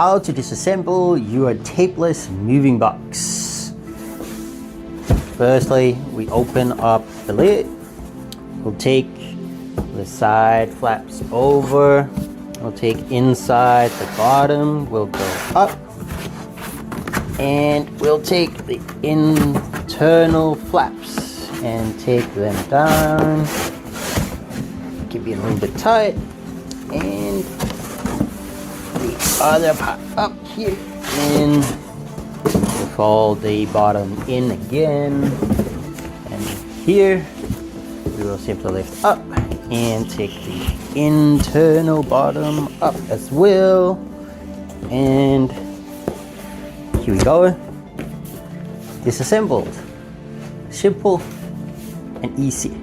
how to disassemble your tapeless moving box. Firstly, we open up the lid. We'll take the side flaps over. We'll take inside the bottom. We'll go up. And we'll take the internal flaps and take them down. Keep it a little bit tight. And the other part up here. And we'll fold the bottom in again. And here we will simply lift up and take the internal bottom up as well. And here we go. Disassembled. Simple and easy.